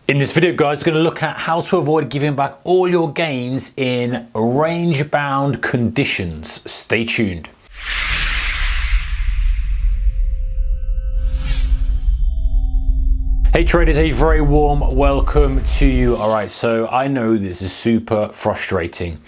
In this video, guys, we're going to look at how to avoid giving back all your gains in range-bound conditions. Stay tuned. Hey traders, a very warm welcome to you. All right, so I know this is super frustrating.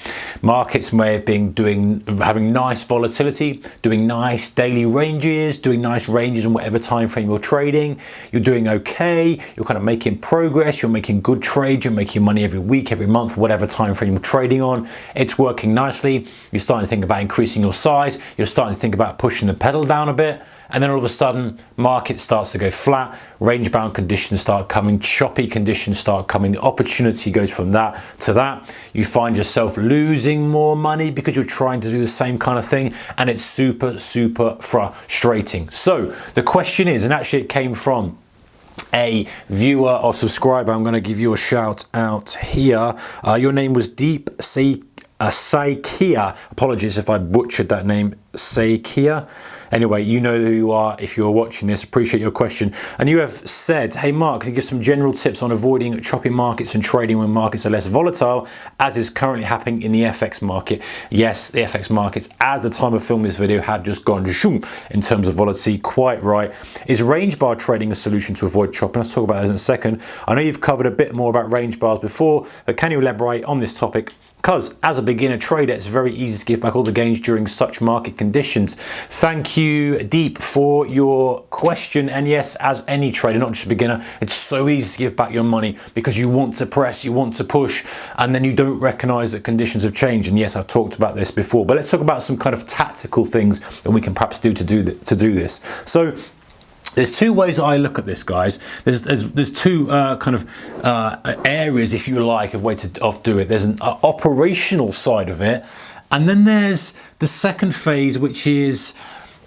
Markets may have been having nice volatility, doing nice daily ranges, doing nice ranges in whatever time frame you're trading. You're doing okay, you're kind of making progress, you're making good trades, you're making money every week, every month, whatever time frame you're trading on. It's working nicely. You're starting to think about increasing your size. You're starting to think about pushing the pedal down a bit. And then all of a sudden, market starts to go flat, range-bound conditions start coming, choppy conditions start coming, the opportunity goes from that to that. You find yourself losing more money because you're trying to do the same kind of thing, and it's super, super frustrating. So the question is, and actually it came from a viewer or subscriber, I'm going to give you a shout out here. Your name was Deep Saikia. Apologies if I butchered that name, Saikia. Anyway, you know who you are if you're watching this. Appreciate your question. And you have said, hey Mark, can you give some general tips on avoiding choppy markets and trading when markets are less volatile, as is currently happening in the FX market? Yes, the FX markets, at the time of filming this video, have just gone zoom in terms of volatility. Quite right. Is range bar trading a solution to avoid chopping? Let's talk about that in a second. I know you've covered a bit more about range bars before, but can you elaborate on this topic? Because as a beginner trader, it's very easy to give back all the gains during such market conditions. Thank you, Deep, for your question. And yes, as any trader, not just a beginner, it's so easy to give back your money because you want to press, you want to push, and then you don't recognize that conditions have changed. And yes, I've talked about this before, but let's talk about some kind of tactical things that we can perhaps do to do this. So there's two ways that I look at this, guys. There's two areas, if you like, of way to do it. There's an operational side of it, and then there's the second phase, which is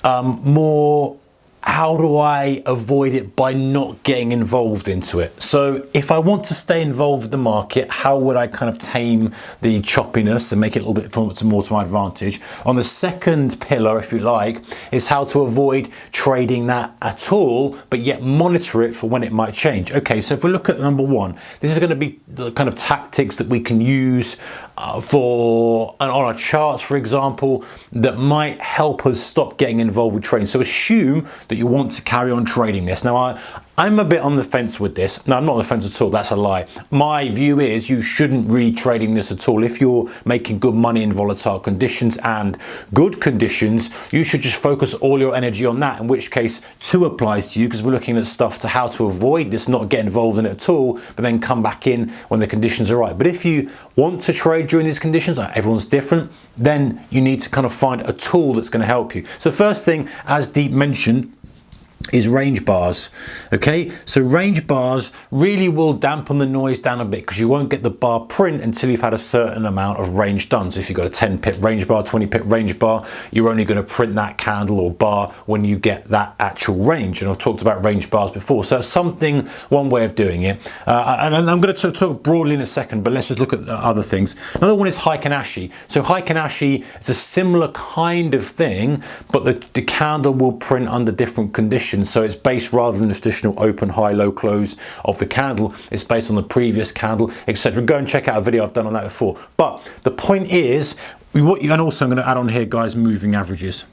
more, how do I avoid it by not getting involved into it? So if I want to stay involved with the market, how would I kind of tame the choppiness and make it a little bit more to my advantage? On the second pillar, if you like, is how to avoid trading that at all, but yet monitor it for when it might change. Okay, so if we look at number one, this is going to be the kind of tactics that we can use on our charts, for example, that might help us stop getting involved with trading. So assume that you want to carry on trading this. Now, I'm a bit on the fence with this. No, I'm not on the fence at all. That's a lie. My view is you shouldn't be trading this at all. If you're making good money in volatile conditions and good conditions, you should just focus all your energy on that, in which case two applies to you, because we're looking at stuff to how to avoid this, not get involved in it at all, but then come back in when the conditions are right. But if you want to trade during these conditions, like everyone's different, then you need to kind of find a tool that's going to help you. So first thing, as Deep mentioned, is range bars. Okay, so range bars really will dampen the noise down a bit because you won't get the bar print until you've had a certain amount of range done. So if you've got a 10 pip range bar, 20 pip range bar, you're only going to print that candle or bar when you get that actual range. And I've talked about range bars before, so that's something, one way of doing it. And I'm going to talk broadly in a second, but let's just look at the other things. Another one is heikin-ashi. So heikin-ashi is a similar kind of thing, but the candle will print under different conditions. So it's based, rather than the traditional open, high, low, close of the candle, it's based on the previous candle, etc. Go and check out a video I've done on that before. But the point is, and also I'm going to add on here, guys, moving averages.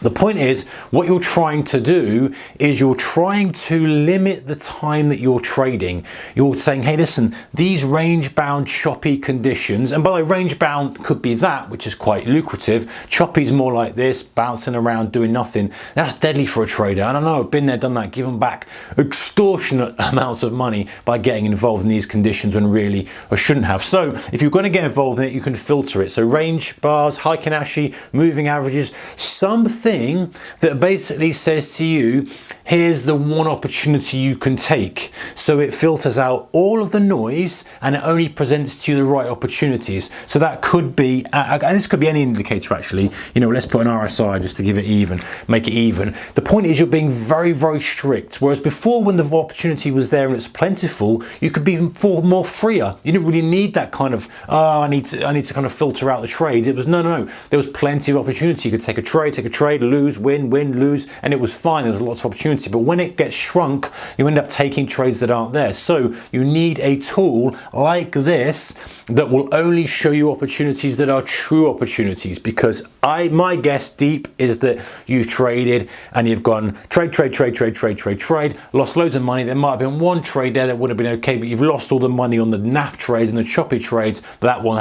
The point is, what you're trying to do is you're trying to limit the time that you're trading. You're saying, hey, listen, these range-bound choppy conditions, and by the way, range-bound could be that, which is quite lucrative. Choppy's more like this, bouncing around, doing nothing. That's deadly for a trader. And I know I've been there, done that, given back extortionate amounts of money by getting involved in these conditions when really I shouldn't have. So if you're going to get involved in it, you can filter it. So range bars, heikin-ashi, moving averages, something that basically says to you, here's the one opportunity you can take. So it filters out all of the noise and it only presents to you the right opportunities. So that could be, and this could be any indicator actually, you know, let's put an RSI just to give it even, make it even. The point is you're being very, very strict. Whereas before, when the opportunity was there and it's plentiful, you could be more freer. You didn't really need that kind of, oh, I need to kind of filter out the trades. It was no. There was plenty of opportunity. You could take a trade, lose, win, lose, and it was fine. There was lots of opportunity. opportunity, but when it gets shrunk, you end up taking trades that aren't there. So you need a tool like this that will only show you opportunities that are true opportunities, because my guess deep is that you've traded and you've gone trade, lost loads of money. There might have been one trade there that would have been okay, but you've lost all the money on the NAF trades and the choppy trades. That one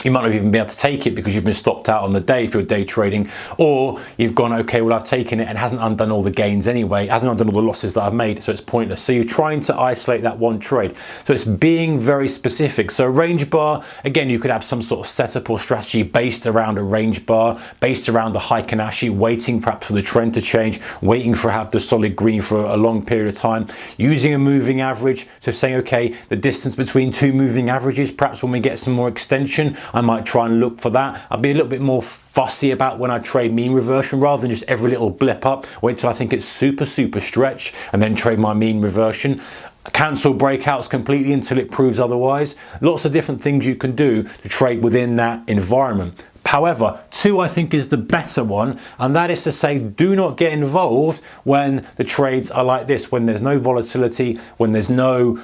you might not even be able to take it because you've been stopped out on the day if you're day trading, or you've gone, okay, well, I've taken it and hasn't undone all the gains anyway, hasn't undone all the losses that I've made, so it's pointless. So you're trying to isolate that one trade. So it's being very specific. So a range bar, again, you could have some sort of setup or strategy based around a range bar, based around the heikin-ashi, waiting perhaps for the trend to change, waiting for have the solid green for a long period of time, using a moving average. So saying, okay, the distance between two moving averages, perhaps when we get some more extension, I might try and look for that. I'll be a little bit more fussy about when I trade mean reversion rather than just every little blip up. Wait till I think it's super stretched and then trade my mean reversion. Cancel breakouts completely until it proves otherwise. Lots of different things you can do to trade within that environment. However, 2 I think is the better one, and that is to say, do not get involved when the trades are like this, when there's no volatility, when there's no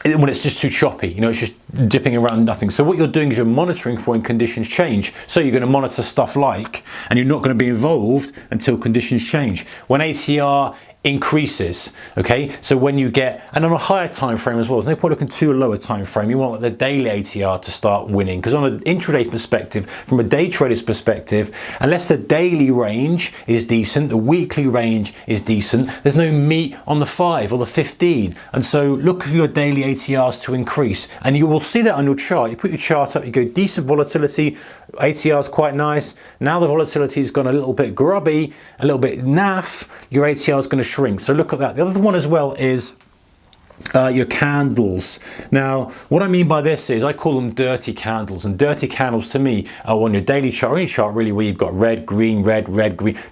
when it's just too choppy, you know, it's just dipping around nothing. So what you're doing is you're monitoring for when conditions change. So you're going to monitor stuff like, and you're not going to be involved until conditions change. When ATR increases, okay, so when you get, and on a higher time frame as well, there's no point looking to a lower time frame. You want the daily ATR to start winning, because on an intraday perspective, from a day trader's perspective, unless the daily range is decent, the weekly range is decent, there's no meat on the 5 or the 15. And so look for your daily ATRs to increase, and you will see that on your chart. You put your chart up, you go decent volatility, ATR is quite nice. Now the volatility has gone a little bit grubby, a little bit naff, your ATR is going to shrink. So look at that. The other one as well is your candles. Now, what I mean by this is I call them dirty candles, and dirty candles to me are on your daily chart, or any chart really, where you've got red, green,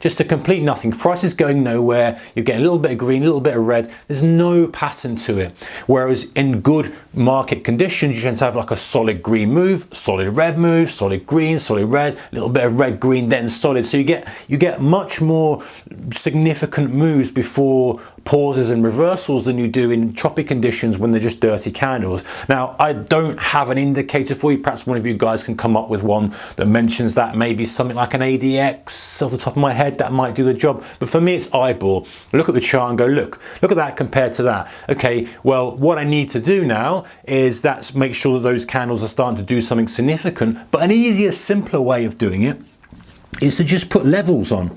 just a complete nothing. Price is going nowhere. You're getting a little bit of green, a little bit of red. There's no pattern to it. Whereas in good market conditions, you tend to have like a solid green move, solid red move, solid green, solid red, a little bit of red, green, then solid. So you get much more significant moves before pauses and reversals than you do in choppy conditions when they're just dirty candles. Now, I don't have an indicator for you. Perhaps one of you guys can come up with one that mentions that. Maybe something like an ADX off the top of my head that might do the job. But for me, it's eyeball. Look at the chart and go, look at that compared to that. Okay, well, what I need to do now is make sure that those candles are starting to do something significant. But an easier, simpler way of doing it is to just put levels on,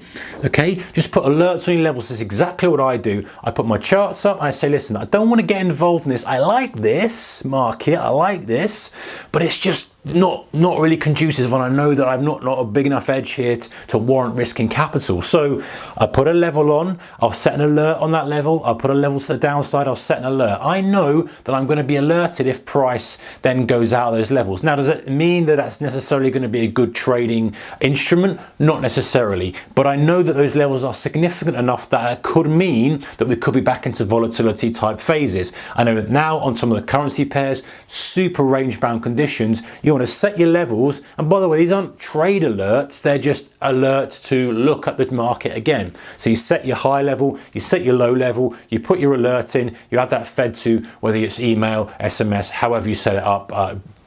okay? Just put alerts on your levels. This is exactly what I do. I put my charts up and I say, listen, I don't want to get involved in this. I like this market, I like this, but it's just not really conducive, and I know that I've not a big enough edge here to warrant risking capital. So I put a level on, I'll set an alert on that level, I'll put a level to the downside, I'll set an alert. I know that I'm going to be alerted if price then goes out of those levels. Now, does it mean that that's necessarily going to be a good trading instrument? Not necessarily, but I know that those levels are significant enough that it could mean that we could be back into volatility type phases. I know that now on some of the currency pairs, super range bound conditions, you want to set your levels. And by the way, these aren't trade alerts, they're just alerts to look at the market again. So you set your high level, you set your low level, you put your alert in, you have that fed to whether it's email, SMS, however you set it up.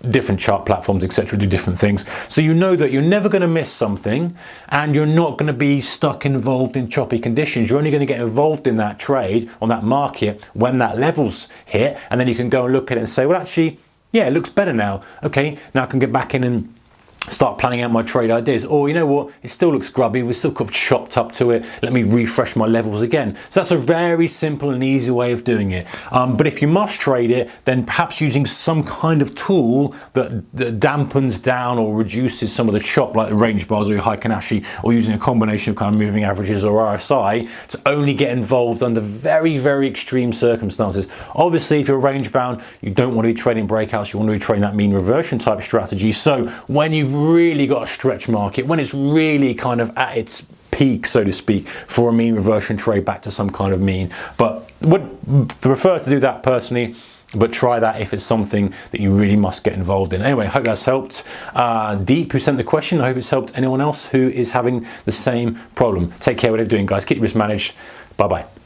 Different chart platforms, etc., do different things. So you know that you're never going to miss something, and you're not going to be stuck involved in choppy conditions. You're only going to get involved in that trade on that market when that level's hit, and then you can go and look at it and say, well, actually, yeah, it looks better now. Okay, now I can get back in and start planning out my trade ideas. Or you know what, it still looks grubby, we're still kind of chopped up to it, let me refresh my levels again. So that's a very simple and easy way of doing it. But if you must trade it, then perhaps using some kind of tool that dampens down or reduces some of the chop, like the range bars or your heikin-ashi, or using a combination of kind of moving averages or RSI to only get involved under very extreme circumstances. Obviously, if you're range bound, you don't want to be trading breakouts, you want to be trading that mean reversion type strategy. So when you've really got a stretch market, when it's really kind of at its peak, so to speak, for a mean reversion trade back to some kind of mean. But would prefer to do that personally but try that if it's something that you really must get involved in. Anyway, hope that's helped. Deep, who sent the question, I hope it's helped anyone else who is having the same problem. Take care, whatever you're doing, guys. Keep your risk managed. Bye-bye.